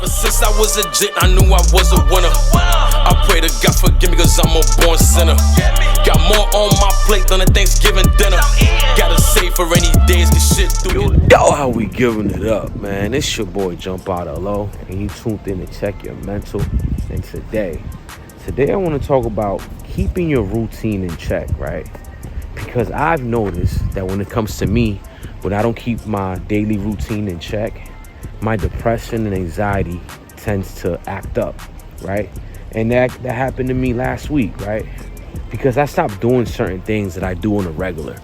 Ever since I was a jit, I knew I was a winner. I pray to God forgive me cause I'm a born sinner. Got more on my plate than a Thanksgiving dinner. Gotta save for any days, get shit through. Yo, how we giving it up, man? It's your boy Jumpout L.O, and you tuned in to check your mental. And today I want to talk about keeping your routine in check, right? Because I've noticed that when it comes to me, when I don't keep my daily routine in check, my depression and anxiety tends to act up, right? And that happened to me last week, right? Because I stopped doing certain things that I do on a regular.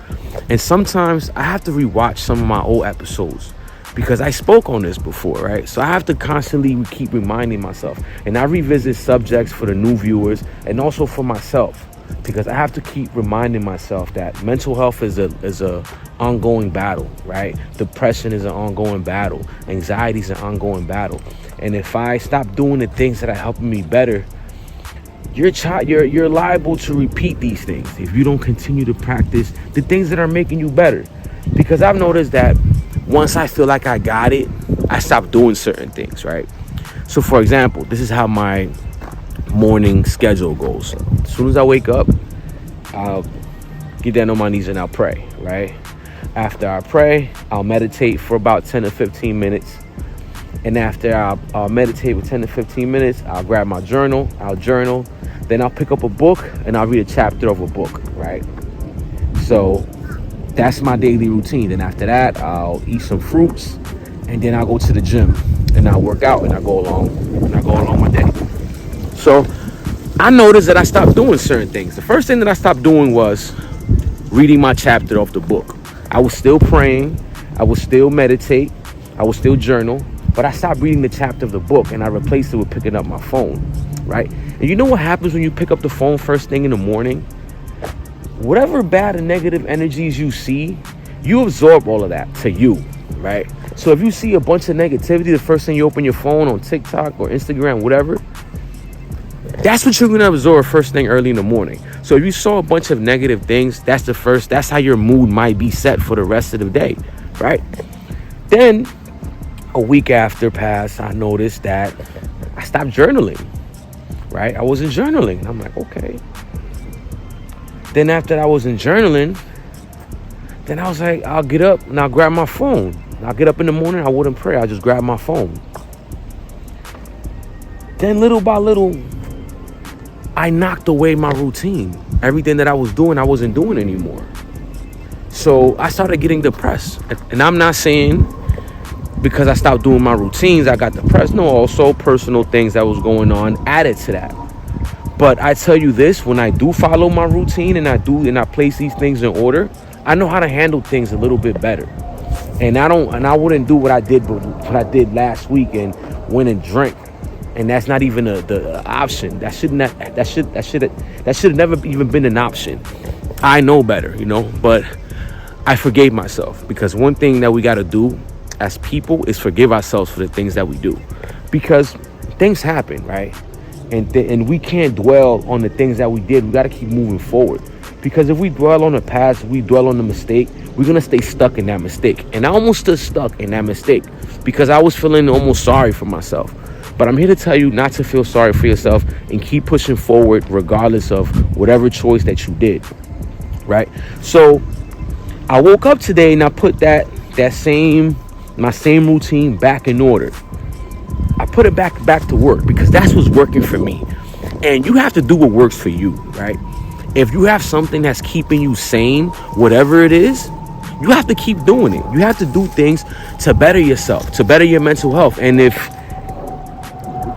And sometimes I have to rewatch some of my old episodes because I spoke on this before, right? So I have to constantly keep reminding myself. And I revisit subjects for the new viewers and also for myself, because I have to keep reminding myself that mental health is a ongoing battle, right? Depression is an ongoing battle. Anxiety is an ongoing battle. And if I stop doing the things that are helping me better, you're liable to repeat these things if you don't continue to practice the things that are making you better. Because I've noticed that once I feel like I got it, I stop doing certain things, right? So for example, this is how my morning schedule goes. As soon as I wake up, I'll get down on my knees and I'll pray, right? After I pray, I'll meditate for about 10 to 15 minutes. And after I'll meditate for 10 to 15 minutes, I'll grab my journal, then I'll pick up a book and I'll read a chapter of a book, right? So that's my daily routine. Then after that, I'll eat some fruits, and then I'll go to the gym and I'll work out and I go along my day. So I noticed that I stopped doing certain things. The first thing that I stopped doing was reading my chapter of the book. I was still praying, I would still meditate, I would still journal, but I stopped reading the chapter of the book and I replaced it with picking up my phone, right? And you know what happens when you pick up the phone first thing in the morning? Whatever bad and negative energies you see, you absorb all of that to you, right? So if you see a bunch of negativity, the first thing you open your phone on Tik Tok or Instagram, whatever, that's what you're going to absorb first thing early in the morning. So if you saw a bunch of negative things, that's how your mood might be set for the rest of the day, right? Then a week after passed, I noticed that I stopped journaling, right? I wasn't journaling. I'm like, okay. Then after I wasn't journaling, then I was like, I'll get up and I'll grab my phone. I'll get up in the morning, I wouldn't pray. I'll just grab my phone. Then little by little, I knocked away my routine. Everything that I was doing, I wasn't doing anymore. So I started getting depressed. And I'm not saying because I stopped doing my routines, I got depressed. No, also personal things that was going on added to that. But I tell you this, when I do follow my routine and I place these things in order, I know how to handle things a little bit better. And I wouldn't do what I did last week and went and drank. And that's not even the option. That should have never even been an option. I know better, but I forgave myself, because one thing that we got to do as people is forgive ourselves for the things that we do, because things happen, right? And we can't dwell on the things that we did. We got to keep moving forward, because if we dwell on the past, if we dwell on the mistake, we're going to stay stuck in that mistake. And I almost stood stuck in that mistake because I was feeling almost sorry for myself. But I'm here to tell you not to feel sorry for yourself and keep pushing forward regardless of whatever choice that you did, right? So I woke up today and I put my same routine back in order. I put it back to work because that's what's working for me. And you have to do what works for you, right? If you have something that's keeping you sane, whatever it is, you have to keep doing it. You have to do things to better yourself, to better your mental health. And if,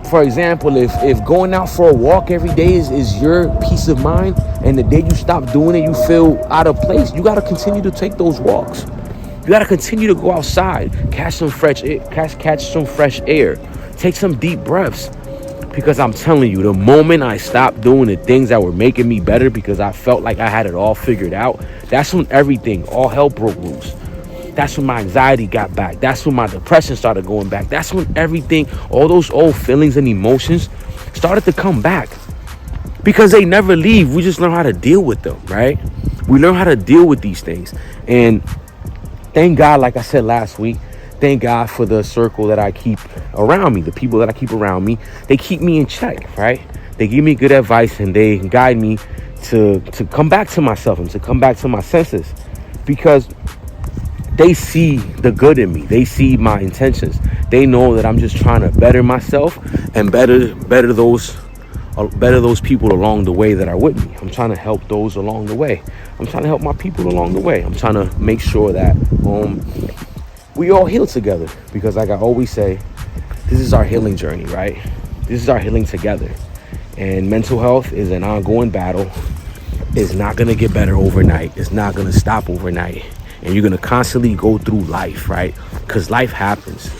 for example, if going out for a walk every day is your peace of mind, and the day you stop doing it, you feel out of place, you got to continue to take those walks. You got to continue to go outside, catch some fresh air, take some deep breaths. Because I'm telling you, the moment I stopped doing the things that were making me better because I felt like I had it all figured out, that's when all hell broke loose. That's when my anxiety got back. That's when my depression started going back. That's when everything, all those old feelings and emotions started to come back. Because they never leave. We just learn how to deal with them, right? We learn how to deal with these things. And thank God, like I said last week, thank God for the circle that I keep around me, the people that I keep around me. They keep me in check, right? They give me good advice and they guide me to come back to myself and to come back to my senses, because they see the good in me. They see my intentions. They know that I'm just trying to better myself and better those people along the way that are with me. I'm trying to help those along the way. I'm trying to help my people along the way. I'm trying to make sure that we all heal together, because like I always say, this is our healing journey, right? This is our healing together. And mental health is an ongoing battle. It's not going to get better overnight. It's not going to stop overnight. And you're going to constantly go through life, right? Because life happens.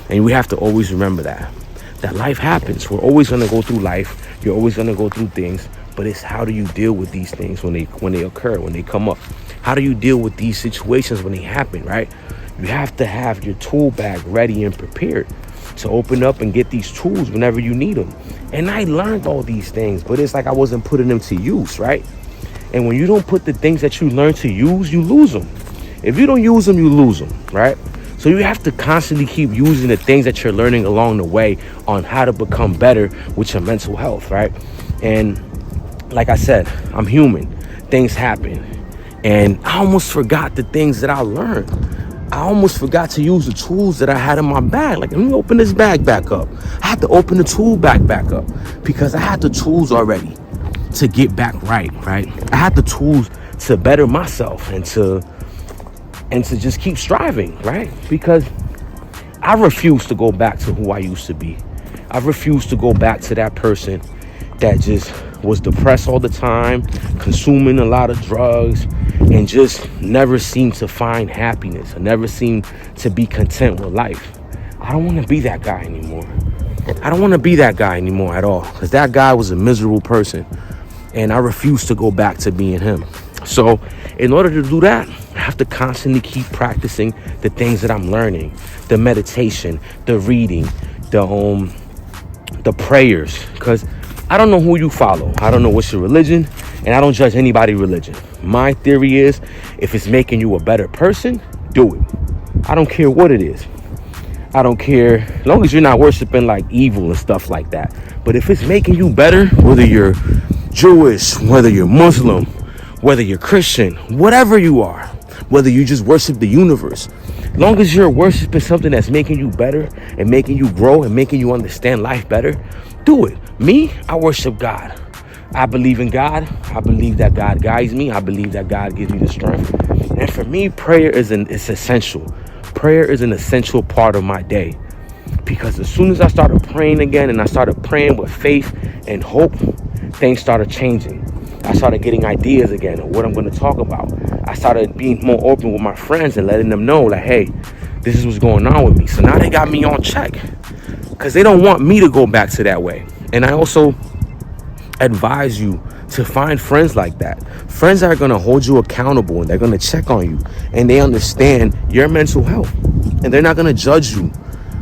And we have to always remember that life happens. We're always going to go through life. You're always going to go through things. But it's how do you deal with these things when they occur, when they come up? How do you deal with these situations when they happen, right? You have to have your tool bag ready and prepared to open up and get these tools whenever you need them. And I learned all these things, but it's like I wasn't putting them to use, right? And when you don't put the things that you learn to use, you lose them. If you don't use them, you lose them, right? So you have to constantly keep using the things that you're learning along the way on how to become better with your mental health, right? And like I said, I'm human. Things happen. And I almost forgot the things that I learned. I almost forgot to use the tools that I had in my bag. Like, let me open this bag back up. I had to open the tool bag back up because I had the tools already to get back right? I had the tools to better myself and to just keep striving, right? Because I refuse to go back to who I used to be. I refuse to go back to that person that just was depressed all the time, consuming a lot of drugs, and just never seemed to find happiness. I never seemed to be content with life. I don't want to be that guy anymore. I don't want to be that guy anymore at all, because that guy was a miserable person, and I refuse to go back to being him. So in order to do that, I have to constantly keep practicing the things that I'm learning, the meditation, the reading, the prayers, because I don't know who you follow. I don't know what's your religion, and I don't judge anybody's religion. My theory is, if it's making you a better person, do it. I don't care what it is. I don't care, as long as you're not worshiping like evil and stuff like that. But if it's making you better, whether you're Jewish, whether you're Muslim, whether you're Christian, whatever you are, whether you just worship the universe, as long as you're worshiping something that's making you better and making you grow and making you understand life better, do it. Me, I worship God. I believe in God. I believe that God guides me. I believe that God gives me the strength. And for me, prayer is essential. Prayer is an essential part of my day, because as soon as I started praying again and I started praying with faith and hope, things started changing. I started getting ideas again of what I'm going to talk about. I started being more open with my friends and letting them know, like, hey, this is what's going on with me. So now they got me on check, because they don't want me to go back to that way. And I also advise you to find friends like that. Friends that are going to hold you accountable, and they're going to check on you, and they understand your mental health, and they're not going to judge you,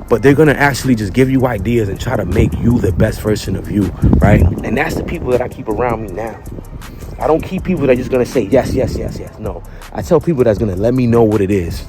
but they're going to actually just give you ideas and try to make you the best version of you, right? And that's the people that I keep around me now. I don't keep people that are just going to say yes, yes, yes, yes. No, I tell people that's going to let me know what it is.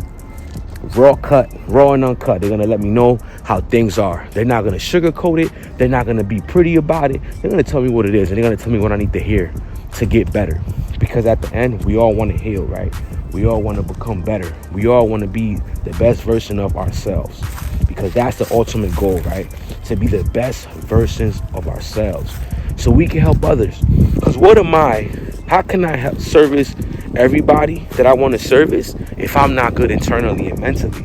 Raw and uncut. They're going to let me know how things are. They're not going to sugarcoat it. They're not going to be pretty about it. They're going to tell me what it is, and they're going to tell me what I need to hear to get better. Because at the end, we all want to heal, right? We all want to become better. We all want to be the best version of ourselves, because that's the ultimate goal, right? To be the best versions of ourselves so we can help others. Because how can I help service everybody that I want to service if I'm not good internally and mentally?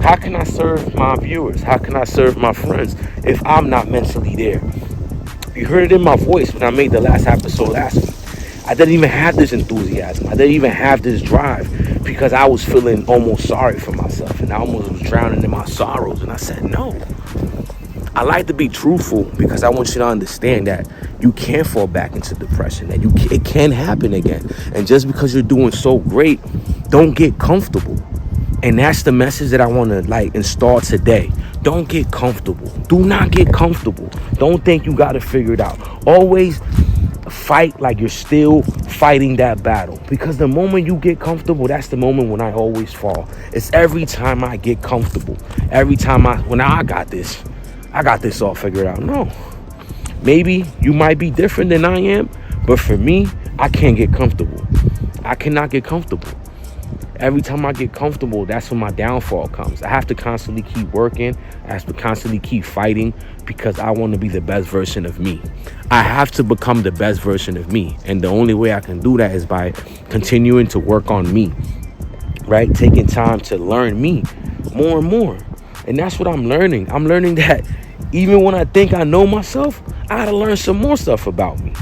How can I serve my viewers? How can I serve my friends if I'm not mentally there? You heard it in my voice when I made the last episode last week. I didn't even have this enthusiasm. I didn't even have this drive, because I was feeling almost sorry for myself, and I almost was drowning in my sorrows. And I said, no. I like to be truthful, because I want you to understand that you can fall back into depression, that it can happen again. And just because you're doing so great, don't get comfortable. And that's the message that I want to install today. Don't get comfortable. Do not get comfortable. Don't think you got to figure it out. Always fight like you're still fighting that battle. Because the moment you get comfortable, that's the moment when I always fall. It's every time I get comfortable. Every time I got this all figured out. No. Maybe you might be different than I am, but for me, I can't get comfortable. I cannot get comfortable. Every time I get comfortable, that's when my downfall comes. I have to constantly keep working. I have to constantly keep fighting because I want to be the best version of me. I have to become the best version of me. And the only way I can do that is by continuing to work on me, right? Taking time to learn me more and more. And that's what I'm learning. I'm learning that even when I think I know myself, I got to learn some more stuff about me.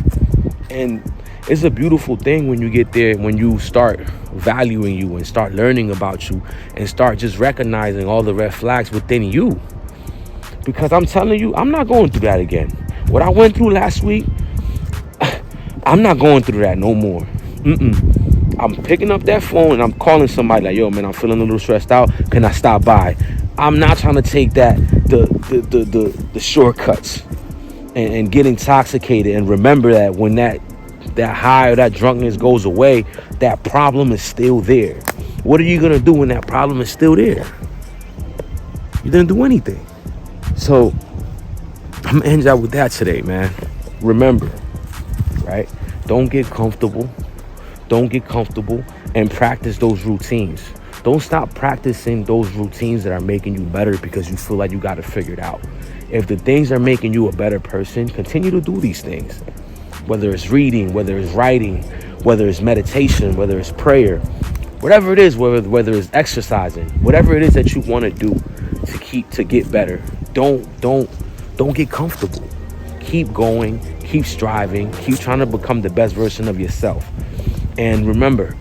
And it's a beautiful thing when you get there, when you start valuing you and start learning about you and start just recognizing all the red flags within you. Because I'm telling you, I'm not going through that again. What I went through last week, I'm not going through that no more. I'm picking up that phone and I'm calling somebody like, yo, man, I'm feeling a little stressed out. Can I stop by? I'm not trying to take the shortcuts and get intoxicated and remember that when that high or that drunkenness goes away, that problem is still there. What are you going to do when that problem is still there? You didn't do anything. So I'm going to end out with that today, man. Remember, right? Don't get comfortable. Don't get comfortable and practice those routines. Don't stop practicing those routines that are making you better because you feel like you got it figured out. If the things are making you a better person, continue to do these things. Whether it's reading, whether it's writing, whether it's meditation, whether it's prayer, whatever it is, whether it's exercising, whatever it is that you want to do to get better. Don't get comfortable. Keep going, keep striving, keep trying to become the best version of yourself. And remember,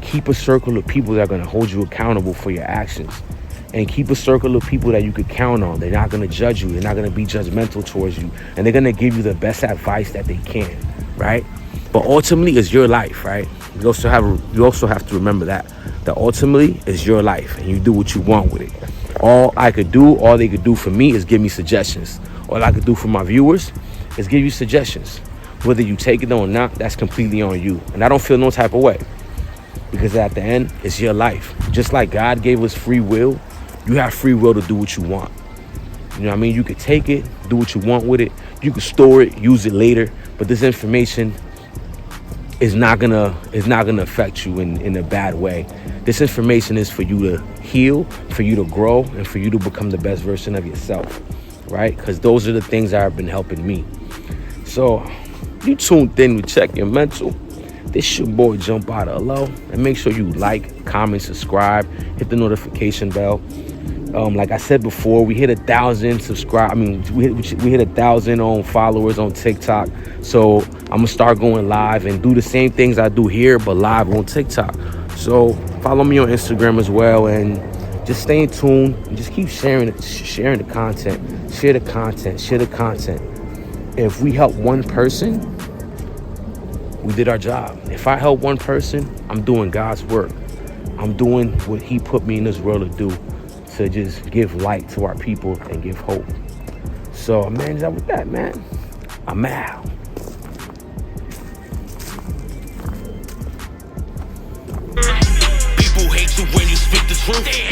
keep a circle of people that are going to hold you accountable for your actions. And keep a circle of people that you could count on. They're not going to judge you. They're not going to be judgmental towards you. And they're going to give you the best advice that they can, right? But ultimately, it's your life, right? You also have to remember that ultimately, it's your life. And you do what you want with it. All they could do for me is give me suggestions. All I could do for my viewers is give you suggestions. Whether you take it or not, that's completely on you. And I don't feel no type of way. Because at the end, it's your life. Just like God gave us free will, you have free will to do what you want. You know what I mean? You could take it, do what you want with it. You could store it, use it later. But this information is not gonna affect you in a bad way. This information is for you to heal, for you to grow, and for you to become the best version of yourself, right? Because those are the things that have been helping me. So you tuned in with Check Your Mental. This your boy Jumpout L.O. And make sure you like, comment, subscribe, hit the notification bell. Like I said before, we hit 1,000 subscribe. I mean, we hit 1,000 followers on TikTok. So I'm gonna start going live and do the same things I do here, but live on TikTok. So follow me on Instagram as well, and just stay in tune and just keep sharing the content. Share the content. If we help one person, we did our job. If I help one person, I'm doing God's work. I'm doing what He put me in this world to do, to just give light to our people and give hope. So I'm managing out with that, man. I'm out. People hate you when you speak the truth.